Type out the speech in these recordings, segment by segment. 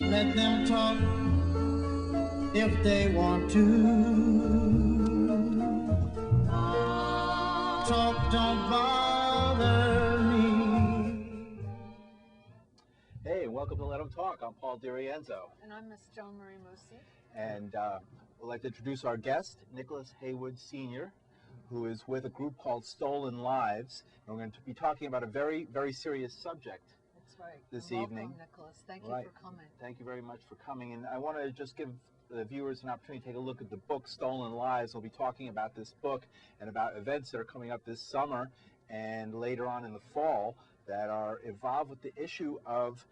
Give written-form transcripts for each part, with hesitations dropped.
Let them talk if they want to. Talk don't bother me. Hey, welcome to Let 'em Talk. I'm Paul DeRienzo. And I'm Miss Joan Moossy. And we'd like to introduce our guest, Nicholas Heyward Jr., who is with a group called Stolen Lives. And we're going to be talking about a very, very serious subject. That's right. This welcome, evening. Nicholas. Thank you for coming. Thank you very much for coming. And I want to just give the viewers an opportunity to take a look at the book, Stolen Lives. We'll be talking about this book and about events that are coming up this summer and later on in the fall that are involved with the issue of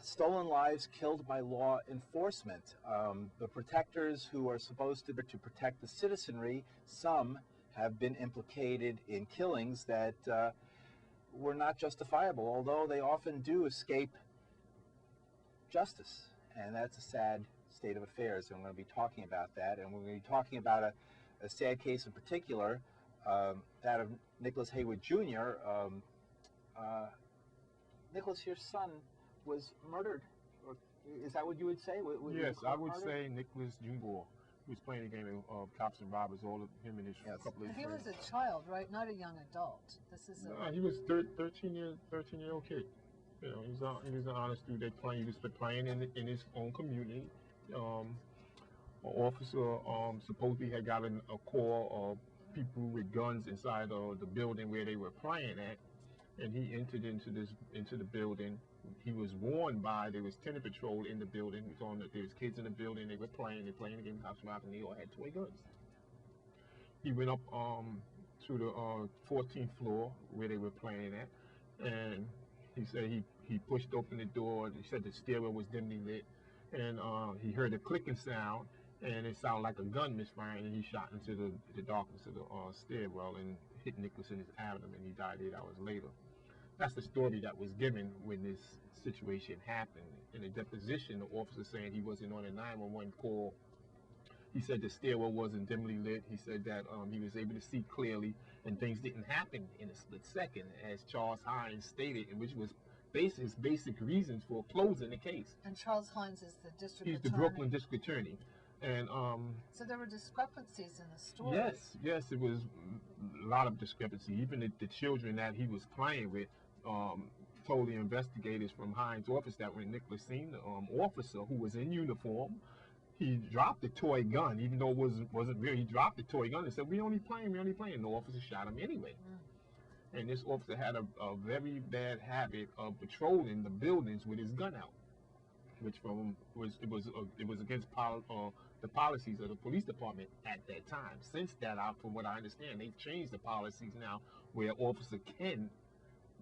stolen lives killed by law enforcement. The protectors who are supposed to protect the citizenry, some have been implicated in killings that were not justifiable, although they often do escape justice. And that's a sad state of affairs. And we're going to be talking about that. And we're going to be talking about a sad case in particular, that of Nicholas Heyward Jr. Nicholas, your son was murdered. Or is that what you would say? Yes, I would say Nicholas Jr. who was playing a game of Cops and Robbers, all of him and his couple of his He friends. was a child, right? Not a young adult. This is he was 13-year-old kid. You know, he was an honest dude. He was playing in his own community. An officer supposedly had gotten a call of people with guns inside the building where they were playing at, and he entered into the building. He was warned there was tenant patrol in the building. He told him that there was kids in the building. They were playing the game of Cops and Robbers, and they all had toy guns. He went up to the 14th floor where they were playing at, and he said he pushed open the door. He said the stairwell was dimly lit, and he heard a clicking sound, and it sounded like a gun misfiring, and he shot into the darkness of the stairwell and hit Nicholas in his abdomen, and he died 8 hours later. That's the story that was given when this situation happened. In a deposition, the officer saying he wasn't on a 911 call. He said the stairwell wasn't dimly lit. He said that he was able to see clearly, and things didn't happen in a split second, as Charles Hines stated, which was his basic reasons for closing the case. And Charles Hines is the district attorney. He's the Brooklyn district attorney. And so there were discrepancies in the story. Yes, it was a lot of discrepancy. Even the children that he was playing with told the investigators from Hines' office that when Nicholas seen the officer who was in uniform, he dropped the toy gun, even though it wasn't real. He dropped the toy gun and said, "We only playing." The officer shot him anyway. And this officer had a very bad habit of patrolling the buildings with his gun out, which was against the policies of the police department at that time. Since that, from what I understand, they've changed the policies now where officer can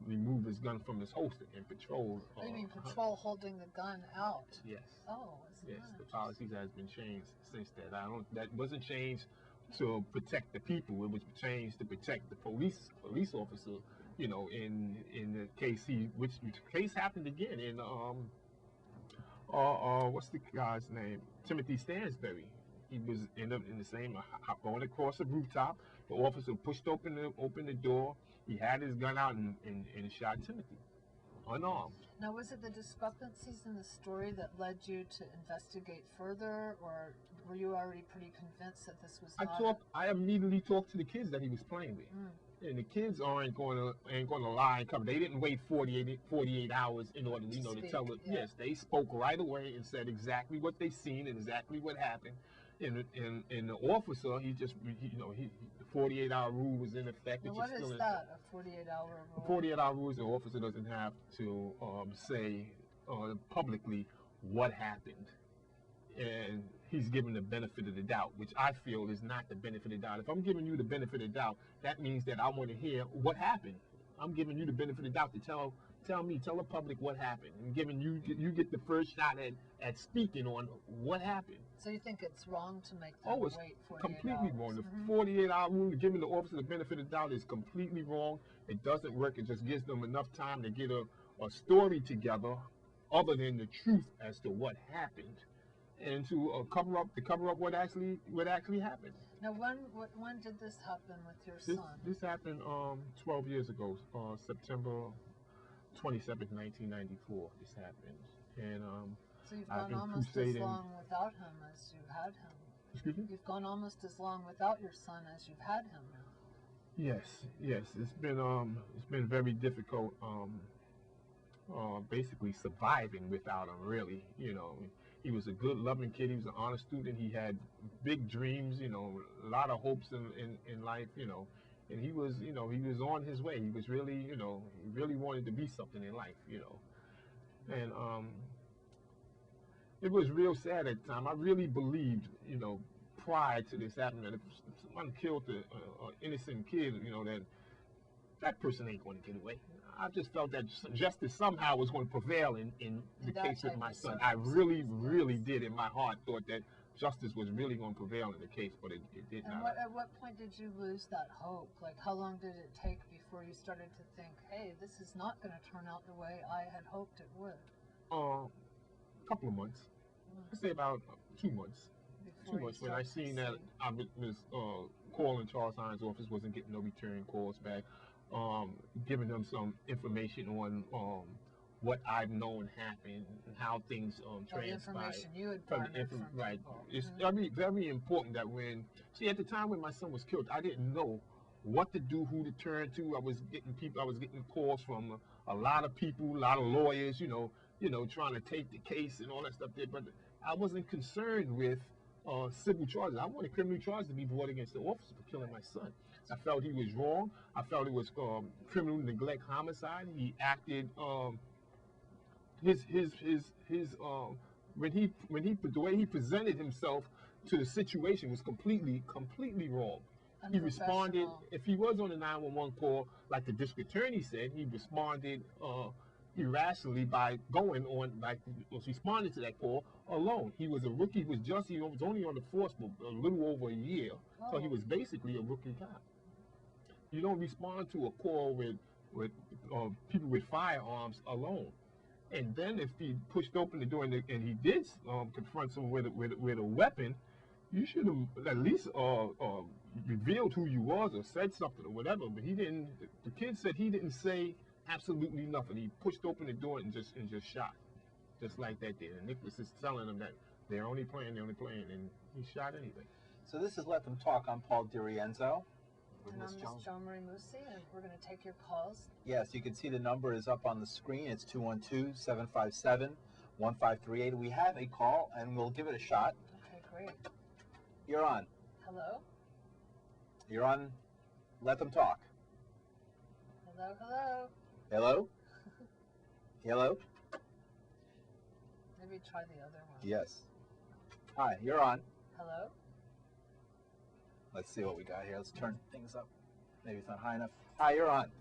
remove his gun from his holster and patrol. You mean patrol holding the gun out? Yes. Oh, yes. The policies has been changed since that. That wasn't changed to protect the people. It was changed to protect the police officer. You know, in the case which case happened again in what's the guy's name? Timothy Stansbury. He was in the same going across a rooftop. The officer pushed open the door. He had his gun out and shot Timothy, unarmed. Now, was it the discrepancies in the story that led you to investigate further, or were you already pretty convinced that this was not? I immediately talked to the kids that he was playing with. And the kids ain't going to lie and cover. They didn't wait 48 hours in order to tell it. Yeah. Yes, they spoke right away and said exactly what they seen and exactly what happened. And the officer, the 48-hour rule was in effect. Now, what is that, a 48-hour rule? 48-hour rule is the officer doesn't have to say publicly what happened. And he's given the benefit of the doubt, which I feel is not the benefit of the doubt. If I'm giving you the benefit of the doubt, that means that I want to hear what happened. I'm giving you the benefit of the doubt to tell the public what happened. I'm giving you get the first shot at speaking on what happened. So you think it's wrong to make them wait 48 hours? Completely wrong. The 48-hour rule, giving the officer the benefit of the doubt, is completely wrong. It doesn't work. It just gives them enough time to get a story together other than the truth as to what happened, and to cover up what actually happened. Now, when did this happen with your son? This happened 12 years ago, September 27th, 1994. This happened, and So you've I've gone been almost as crusading. long without him as you had him. Excuse me? You've gone almost as long without your son as you've had him now. Yes, yes. It's been very difficult. Basically surviving without him. Really, he was a good, loving kid. He was an honor student. He had big dreams. A lot of hopes in life. And he was on his way. He was really, he really wanted to be something in life. And it was real sad at the time. I really believed, prior to this happening, that if someone killed an innocent kid, that person ain't going to get away. I just felt that justice somehow was going to prevail in the case with my son. I really, really did in my heart thought that justice was really going to prevail in the case, but it did and not. At what point did you lose that hope? Like, how long did it take before you started to think, hey, this is not going to turn out the way I had hoped it would? A couple of months. I'd say about 2 months. Before 2 months. you When I started to seen that see. I was calling Charles Hines' office, wasn't getting no return calls back, giving them some information on what I've known happened and how things Well, the transpired. information you had From garnered from right. people. It's Mhm. very important that at the time when my son was killed, I didn't know what to do, who to turn to. I was getting calls from a lot of people, a lot of lawyers, trying to take the case and all that stuff there. But I wasn't concerned with civil charges. I wanted criminal charges to be brought against the officer for killing my son. I felt he was wrong. I felt it was criminal neglect homicide. He acted the way he presented himself to the situation was completely wrong. He responded, if he was on a 911 call, like the district attorney said, he responded irrationally by responding to that call alone. He was a rookie. He was only on the force for a little over a year, so he was basically a rookie cop. You don't respond to a call with people with firearms alone. And then if he pushed open the door and he did confront someone with a weapon, you should have at least revealed who you was or said something or whatever. But he didn't. The kid said he didn't say absolutely nothing. He pushed open the door and just shot, just like that did. And Nicholas is telling him that they're only playing, and he shot anyway. So this is Let Them Talk. I'm Paul DeRienzo. And I'm Miss Joan Moossy, and we're going to take your calls. Yes, you can see the number is up on the screen. It's 212-757-1538. We have a call, and we'll give it a shot. Okay, great. You're on. Hello? You're on Let Them Talk. Hello, hello. Hello? Hello? Maybe try the other one. Yes. Hi, you're on. Hello? Let's see what we got here. Let's turn things up. Maybe it's not high enough. Hi, you're on.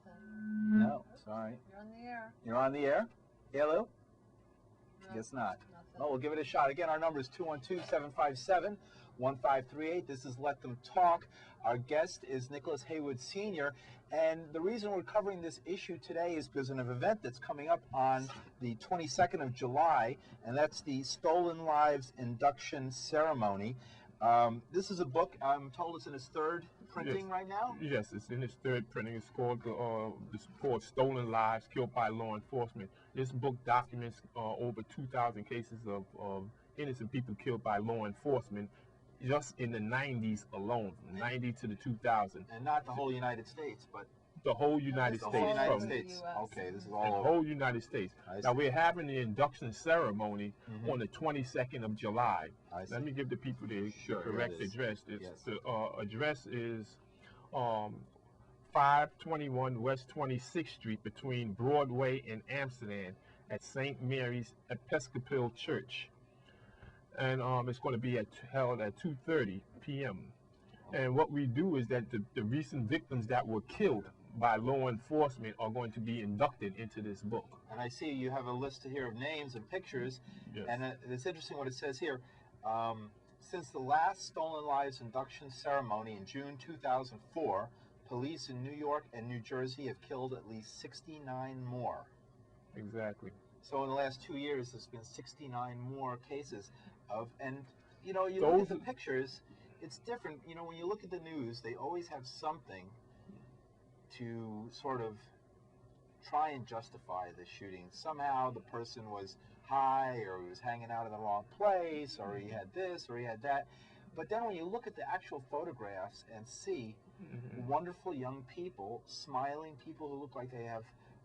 Nothing. No, sorry. You're on the air. You're on the air? Hello? No, Guess not. Nothing. Well, we'll give it a shot. Again, our number is 212-757-1538. This is Let Them Talk. Our guest is Nicholas Heyward Sr. And the reason we're covering this issue today is because of an event that's coming up on the 22nd of July, and that's the Stolen Lives Induction Ceremony. This is a book, I'm told it's in its third printing right now? Yes, it's in its third printing. It's called Stolen Lives Killed by Law Enforcement. This book documents over 2,000 cases of innocent people killed by law enforcement just in the 90s alone, 90 to the 2000. And not the whole United States, but the whole United the States. whole United from States. the US. Okay, this is The all over. whole United States. Now we're having the induction ceremony Mhm. on the 22nd of July. I see. Let me give the people the Sure, correct it is. address. Yes. The address is 521 West 26th Street between Broadway and Amsterdam at St. Mary's Episcopal Church. And it's going to be held at 2:30 p.m. And what we do is that the recent victims that were killed by law enforcement are going to be inducted into this book. And I see you have a list here of names and pictures. Yes. And it's interesting what it says here. Since the last Stolen Lives induction ceremony in June 2004, police in New York and New Jersey have killed at least 69 more. Exactly. So in the last 2 years, there's been 69 more cases and you look at the pictures, it's different. When you look at the news, they always have something to sort of try and justify the shooting. Somehow the person was high, or he was hanging out in the wrong place, or he had this, or he had that. But then when you look at the actual photographs and see wonderful young people, smiling people who look like they have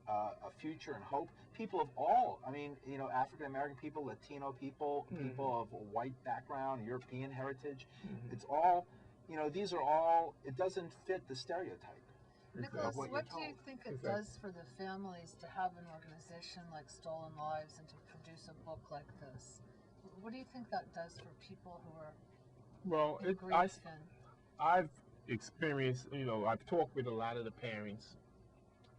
a future and hope, people of all, I mean, you know, African American people, Latino people, people of white background, European heritage, it's all, you know, these are all, it doesn't fit the stereotype. Nicholas, what what you're do you told. think it does for the families to have an organization like Stolen Lives and to produce a book like this? What do you think that does for people who are Well, in grief and I've experienced, you know, I've talked with a lot of the parents,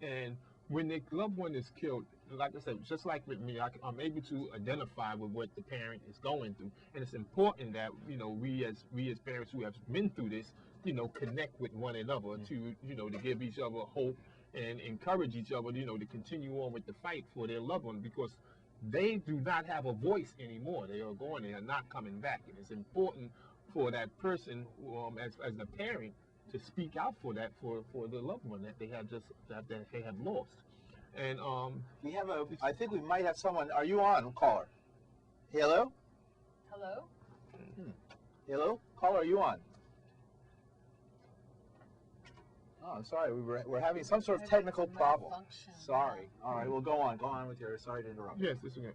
and when their loved one is killed, like I said, just like with me, I'm able to identify with what the parent is going through, and it's important that, you know, we as parents who have been through this, you know, connect with one another to, you know, to give each other hope and encourage each other, you know, to continue on with the fight for their loved one, because they do not have a voice anymore. They are going, they are not coming back, and it's important for that person, as a parent, to speak out for that, for the loved one that they have that they have lost. And We have I think we might have someone. Are you on, caller? Hello? hello? Hello? Caller, are you on? Oh, I'm sorry. We're having some sort of Maybe technical it's a problem. malfunction, Sorry. All right. Well, go on with your. Sorry to interrupt. yes, this is it.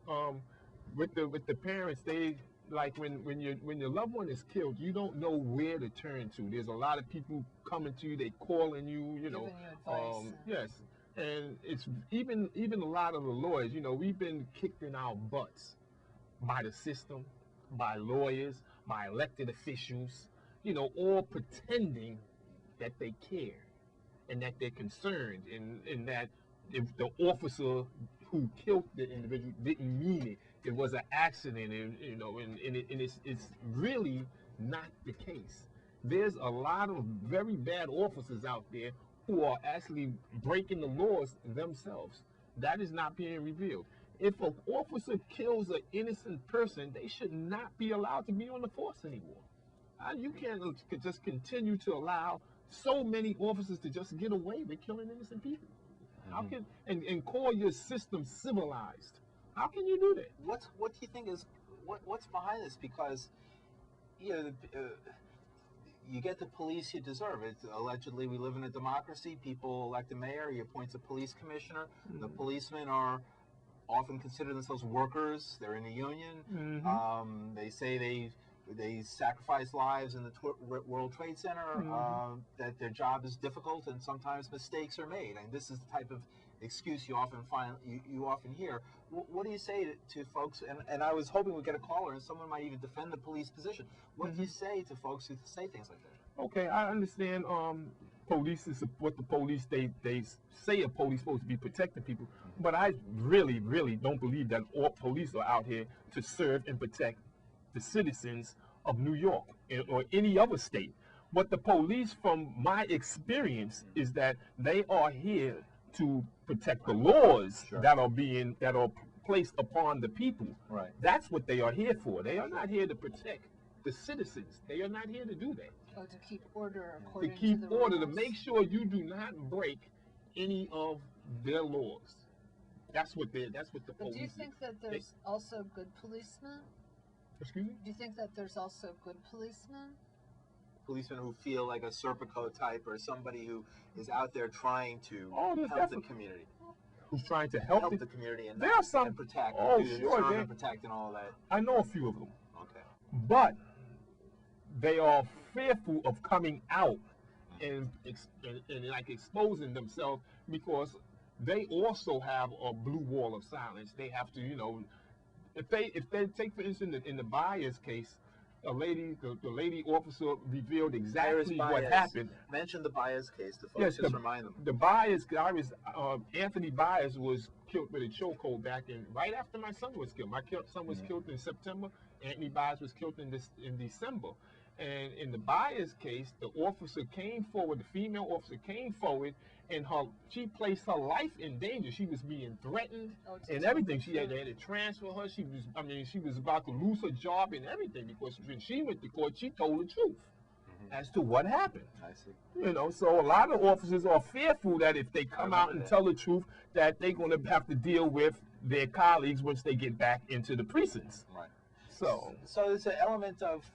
With the parents, they like when your loved one is killed, you don't know where to turn to. There's a lot of people coming to you, they calling you, you know. Giving you advice. Yes, and it's even a lot of the lawyers. You know, we've been kicked in our butts by the system, by lawyers, by elected officials. You know, all pretending that they care and that they're concerned, and that if the officer who killed the individual didn't mean it, it was an accident, and you know, and it's really not the case. There's a lot of very bad officers out there who are actually breaking the laws themselves. That is not being revealed. If an officer kills an innocent person, they should not be allowed to be on the force anymore. You can't just continue to allow so many officers to just get away with killing innocent people. How can and call your system civilized? How can you do that? What do you think is what's behind this? Because you know, you get the police you deserve. It's allegedly we live in a democracy. People elect a mayor. He appoints a police commissioner. The policemen are often consider themselves workers. They're in a union. They say they sacrifice lives in the World Trade Center, that their job is difficult and sometimes mistakes are made. And this is the type of excuse you often find, you often hear. What do you say to folks? And I was hoping we'd get a caller and someone might even defend the police position. What do you say to folks who say things like that? Okay, I understand. Police is what the police they say a police supposed to be protecting people, but I really don't believe that all police are out here to serve and protect the citizens of New York or any other state. What the police, from my experience, is that they are here to protect the laws that are placed upon the people. Right. That's what they are here for. They are not here to protect the citizens. They are not here to do that. Oh, to keep order according To keep the order, to rules. make sure you do not break any of their laws. That's what the But police. do you think that there's also good policemen? Excuse me? Do you think that there's also good policemen? Policemen who feel like a Serpico type or somebody who is out there trying to Oh, there's help the definitely- community. Who's trying to help Help the the community and, There are some- and protect. oh, and do sure, serve there- and protect and all that. I know a few of them, Okay. but they are fearful of coming out and like exposing themselves, because they also have a blue wall of silence. They have to, you know, if they take, for instance, in the Byers case, the lady officer revealed exactly what happened. Mention the Baez case to folks. Yes, just remind them. The Byers guy was Anthony Byers was killed with a chokehold back in right after my son was killed. My son was killed in September. Anthony Byers was killed in December. And in the Byers case, the officer came forward. The female officer came forward, and she placed her life in danger. She was being threatened and everything. She had to transfer her. She was about to lose her job and everything, because when she went to court, she told the truth. as to what happened. I see. You know, so a lot of officers are fearful that if they come out and tell the truth, that they're going to have to deal with their colleagues once they get back into the precincts. Right. So there's an element of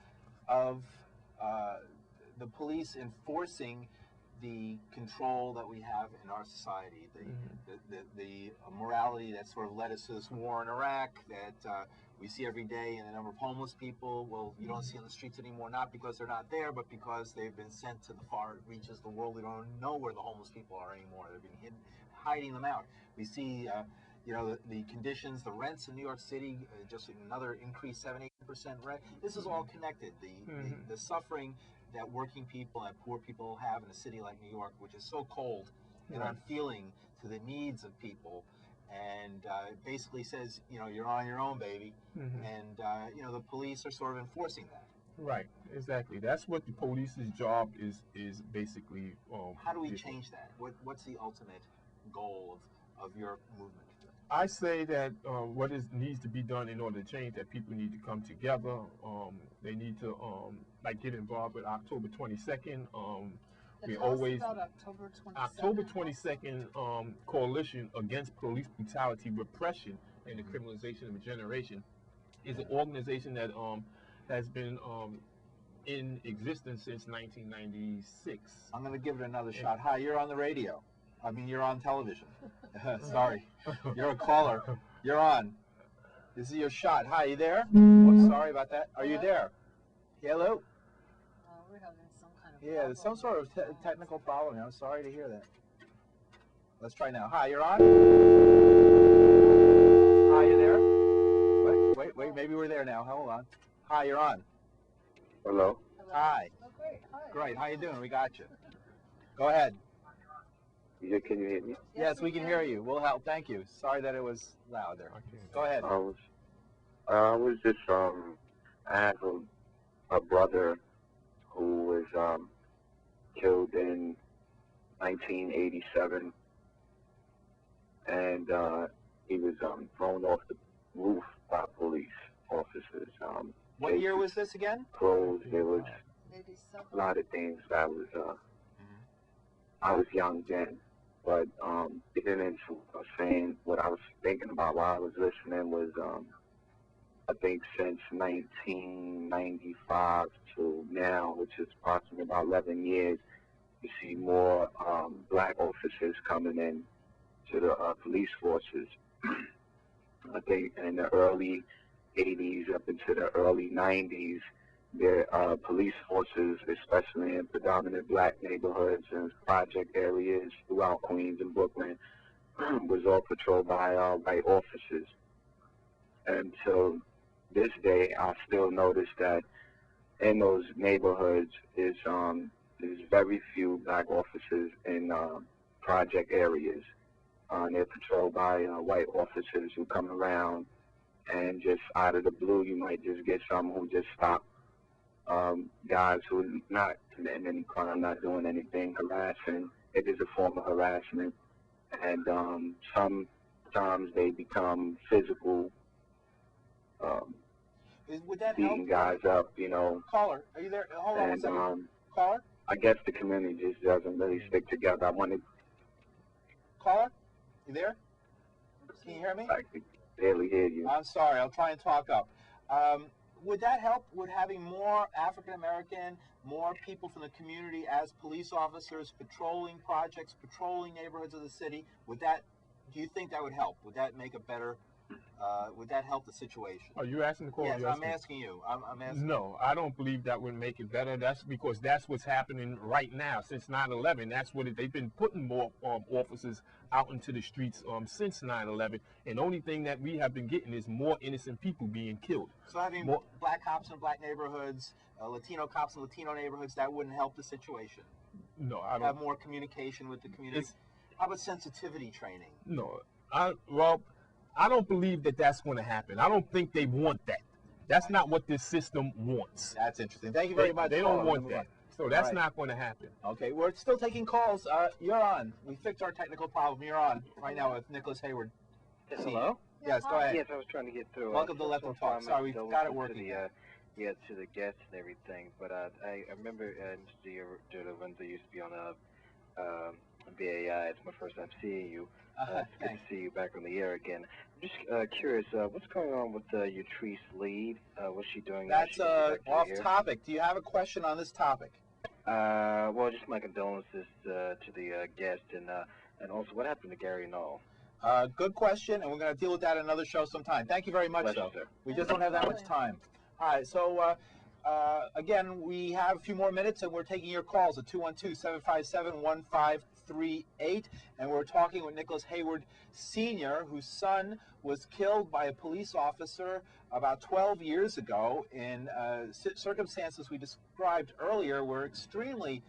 the police enforcing the control that we have in our society, the morality that sort of led us to this war in Iraq that we see every day, and the number of homeless people, well, you don't see on the streets anymore, not because they're not there, but because they've been sent to the far reaches of the world. We don't know where the homeless people are anymore. They're being hidden, hiding them out. We see, you know, the conditions, the rents in New York City, just another increase, 7-8% rent. This is all connected. The suffering that working people and poor people have in a city like New York, which is so cold and unfeeling to the needs of people, and it basically says, you know, you're on your own, baby, and you know, the police are sort of enforcing that. Right, exactly. That's what the police's job is basically. How do we change that? What's the ultimate goal of your movement? I say that what needs to be done in order to change that, people need to come together. They need to like get involved with October 22nd. We always about October 22nd. October 22nd Coalition Against Police Brutality, Repression, and the Criminalization of a Generation is an organization that has been in existence since 1996. I'm going to give it another shot. Hi, you're on the radio. I mean, you're on television. Sorry, you're a caller. You're on. This is your shot. Hi, you there? Oh, sorry about that. Are you there? Hello? We're having some kind of Yeah, there's some sort of technical problem. I'm sorry to hear that. Let's try now. Hi, you're on? Hi, you there? Wait. Maybe we're there now. Hold on. Hi, you're on. Hello. Hi. Oh, great. Hi. Great. How you doing? We got you. Go ahead. Yeah, can you hear me? Yes, we can hear you. We'll help. Thank you. Sorry that it was loud there. Go ahead. I was just I have a brother who was killed in 1987, and he was thrown off the roof by police officers. What year was this again? Closed. There was 87. a lot of things that was I was young then, but getting into saying what I was thinking about while I was listening was I think since 1995 to now, which is approximately about 11 years, you see more black officers coming in to the police forces. I think in the early 80s up into the early 90s, their police forces, especially in predominant black neighborhoods and project areas throughout Queens and Brooklyn, was all patrolled by white officers. And so this day, I still notice that in those neighborhoods is there's very few black officers in project areas. They're patrolled by white officers who come around, and just out of the blue, you might just get some who just stop guys who are not committing any crime, not doing anything harassing. It is a form of harassment, and sometimes they become physical, Would that beating help? guys up, you know. Caller, are you there? Hold on a And second. Caller? I guess the community just doesn't really stick together. I wanted, Caller? You there? Can you hear me? I could barely hear you. I'm sorry. I'll try and talk up. Would that help with having more African American, more people from the community as police officers patrolling projects, patrolling neighborhoods of the city? Would that? Do you think that would help? Would that make a better? Would that help the situation? Are you asking the caller? Yes, I'm asking you. I'm asking. No, I don't believe that would make it better. That's because that's what's happening right now. Since 9/11, that's what they've been putting more officers out into the streets since 9/11. And the only thing that we have been getting is more innocent people being killed. So having black cops in black neighborhoods, Latino cops in Latino neighborhoods, that wouldn't help the situation. No, I don't. Have more communication with the community. How about sensitivity training? No, I don't believe that that's going to happen. I don't think they want that. That's not what this system wants. That's interesting. Thank you very much. They don't want that. So that's not going to happen. Okay, we're still taking calls. You're on. We fixed our technical problem. You're on right now with Nicholas Heyward. Yes, hello? Yes, go ahead. Yes, I was trying to get through. Welcome to Let Them Talk. Sorry, we've got it working. yeah, to the guests and everything. But I remember Mr. DeRienzo used to be on BAI. It's my first time seeing you. It's good to see you back on the air again. I'm just curious, what's going on with Yatrice Lead? What's she doing? That's off topic. Do you have a question on this topic? Well, just my condolences to the guest, and also what happened to Gary Null? Good question, and we're going to deal with that in another show sometime. Thank you very much, though. We just don't have that much time. All right, so again, we have a few more minutes, and we're taking your calls at 212-757-1538, and we're talking with Nicholas Heyward Sr., whose son was killed by a police officer about 12 years ago in circumstances we described earlier were extremely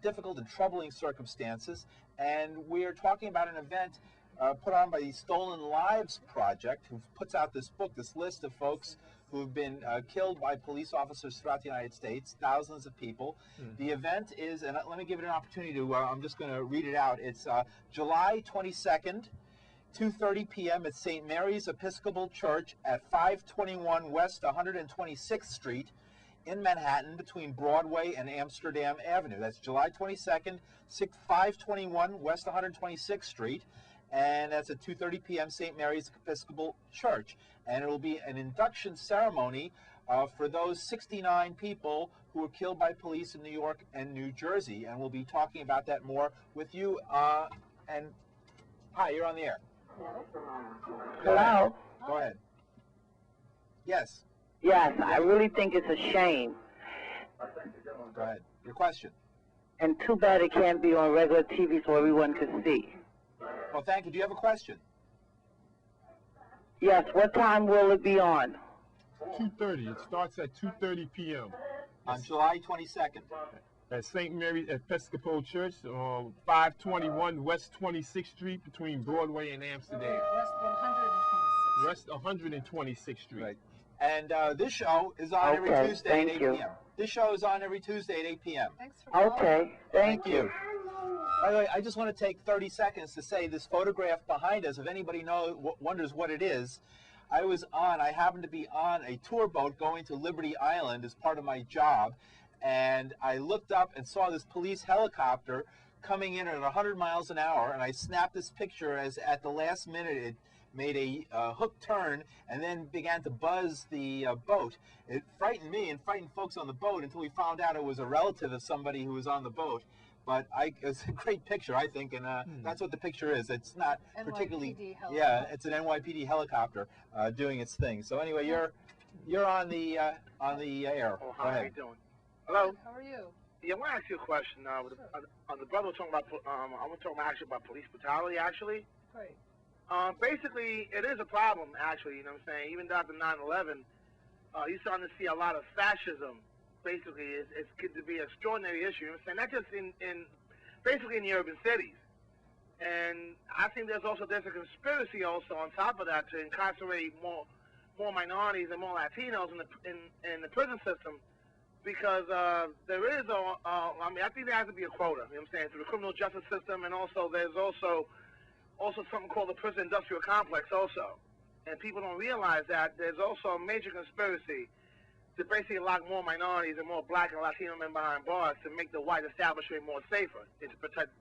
difficult and troubling circumstances, and we're talking about an event put on by the Stolen Lives Project, who puts out this book, this list of folks who have been killed by police officers throughout the United States, thousands of people. The event is, and let me give it an opportunity to, I'm just going to read it out. It's July 22nd, 2:30 p.m. at St. Mary's Episcopal Church at 521 West 126th Street in Manhattan between Broadway and Amsterdam Avenue. That's July 22nd, 521 West 126th Street. And that's at 2:30 p.m. St. Mary's Episcopal Church. And it will be an induction ceremony for those 69 people who were killed by police in New York and New Jersey. And we'll be talking about that more with you. And hi, you're on the air. Hello? Go ahead. Yes. Yes, I really think it's a shame. Go ahead. Your question. And too bad it can't be on regular TV so everyone can see. Well, thank you. Do you have a question? Yes, what time will it be on? 2:30. It starts at 2:30 p.m. On July 22nd. At St. Mary's Episcopal Church, 521 West 26th Street between Broadway and Amsterdam. West 126th. West 126th Street. Right. And this show is on every Tuesday at 8 p.m. This show is on every Tuesday at 8 p.m. Thanks for calling. Okay, thank you. By the way, I just want to take 30 seconds to say this photograph behind us, if anybody wonders what it is, I happened to be on a tour boat going to Liberty Island as part of my job, and I looked up and saw this police helicopter coming in at 100 miles an hour, and I snapped this picture as at the last minute it made a hook turn and then began to buzz the boat. It frightened me and frightened folks on the boat until we found out it was a relative of somebody who was on the boat. But it's a great picture, I think, and that's what the picture is. It's not particularly, yeah, it's an NYPD helicopter doing its thing. So anyway, you're on the air. Oh, how are you doing? Hello. How are you? Yeah, I want to ask you a question. On the brother was talking about, I want to talk actually about police brutality. Actually. Great. Basically, it is a problem. Actually, you know what I'm saying. Even after 9/11, you're starting to see a lot of fascism. Basically, it's going to be an extraordinary issue. You know what I'm saying? Not just basically in the urban cities. And I think there's a conspiracy also on top of that to incarcerate more minorities and more Latinos in the prison system, because there is I think there has to be a quota. You know what I'm saying? Through the criminal justice system, and also there's also something called the prison industrial complex also. And people don't realize that there's also a major conspiracy to basically lock more minorities and more black and Latino men behind bars to make the white establishment more safer and to protect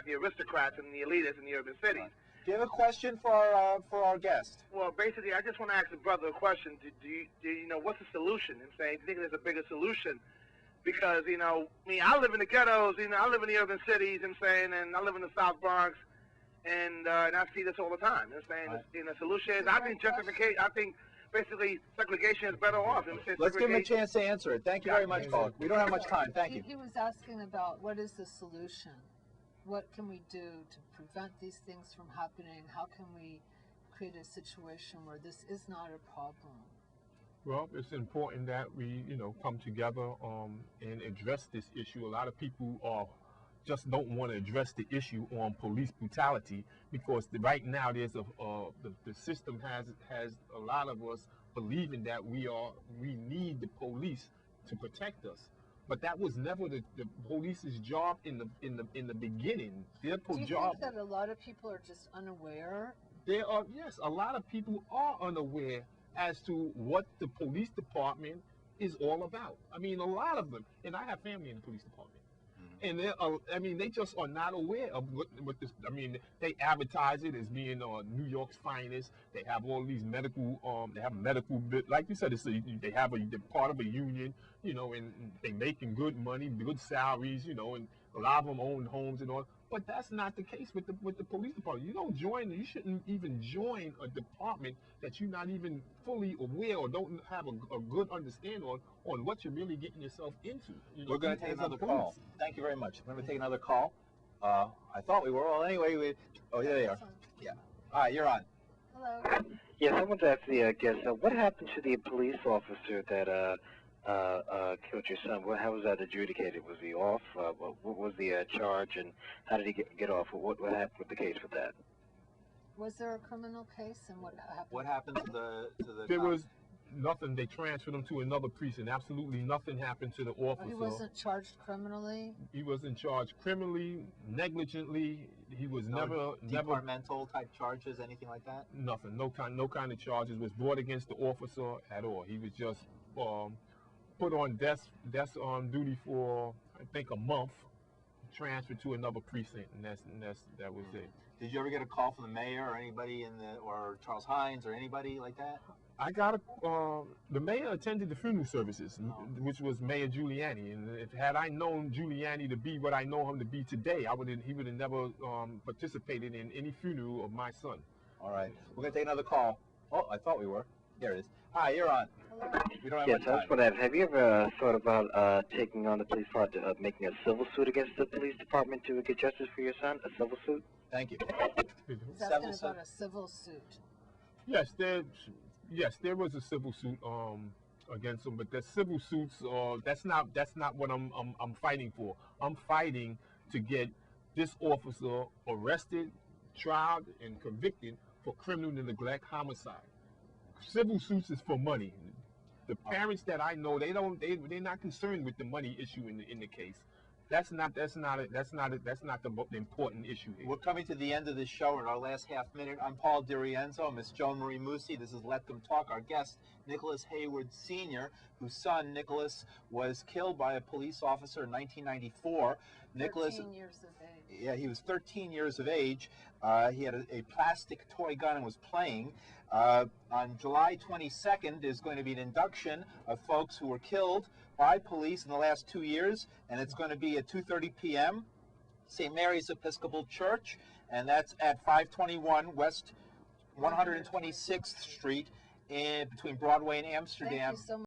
the aristocrats and the elitists in the urban cities. Do you have a question for our guest? Well, basically, I just want to ask the brother a question. Do you know what's the solution? I'm saying, do you think there's a bigger solution? Because, I live in the ghettos, I live in the urban cities, I'm saying, and I live in the South Bronx, and I see this all the time. I'm saying, the solution is, I think basically, segregation is better off. Let's give him a chance to answer it. Thank you very much, Paul. We don't have much time. Thank you. He was asking about what is the solution? What can we do to prevent these things from happening? How can we create a situation where this is not a problem? Well, it's important that we, come together and address this issue. A lot of people just don't want to address the issue on police brutality because right now there's the system has a lot of us believing that we need the police to protect us. But that was never the police's job in the beginning. Their Do you job. think that a lot of people are just unaware? Yes, a lot of people are unaware as to what the police department is all about. I mean, a lot of them, and I have family in the police department. And I mean, they just are not aware of what this. I mean, they advertise it as being New York's finest. They have all these medical. They have medical. Like you said, they have they're part of a union. You know, and they making good money, good salaries. You know, and a lot of them own homes and all. But that's not the case with the police department. You don't join. You shouldn't even join a department that you're not even fully aware or don't have a good understanding on what you're really getting yourself into. You know, we're going to take another call. Thank you very much. We're going to take another call. I thought we were. Well, anyway, oh, there they are. Yeah. All right, you're on. Hello. Yes, I want to ask the guest, what happened to the police officer that killed your son? How was that adjudicated? Was he off? What was the charge, and how did he get off? What happened with the case with that? Was there a criminal case, and what happened? What happened to the? There was nothing. They transferred him to another precinct. Absolutely nothing happened to the officer. Oh, he wasn't charged criminally? He wasn't charged criminally, negligently. He was never departmental type charges, anything like that? Nothing. No kind of charges was brought against the officer at all. He was just put on desk duty for, I think, a month, transferred to another precinct, and that was it. Did you ever get a call from the mayor or anybody or Charles Hines or anybody like that? I got the mayor attended the funeral services, which was Mayor Giuliani, and had I known Giuliani to be what I know him to be today, he would have never participated in any funeral of my son. All right, we're gonna take another call. Oh, I thought we were. There it is. Hi, you're on. We don't have yes, much I was going to ask, have you ever thought about taking on the police department, making a civil suit against the police department to get justice for your son? A civil suit? Thank you. He's asking about a civil suit. Yes, there was a civil suit against him, but the civil suits that's not what I'm fighting for. I'm fighting to get this officer arrested, tried, and convicted for criminal neglect, homicide. Civil suits is for money. The parents that I know, they're not concerned with the money issue in the case. That's not the important issue here. We're coming to the end of this show in our last half minute. I'm Paul DeRienzo, Miss Joan Marie Moossy. This is Let Them Talk. Our guest, Nicholas Heyward Sr., whose son, Nicholas, was killed by a police officer in 1994. Nicholas, 13 years of age. Yeah, he was 13 years of age. He had a plastic toy gun and was playing. On July 22nd, there's going to be an induction of folks who were killed by police in the last 2 years, and it's going to be at 2:30 p.m. St. Mary's Episcopal Church, and that's at 521 West 126th Street between Broadway and Amsterdam. Thank you so much.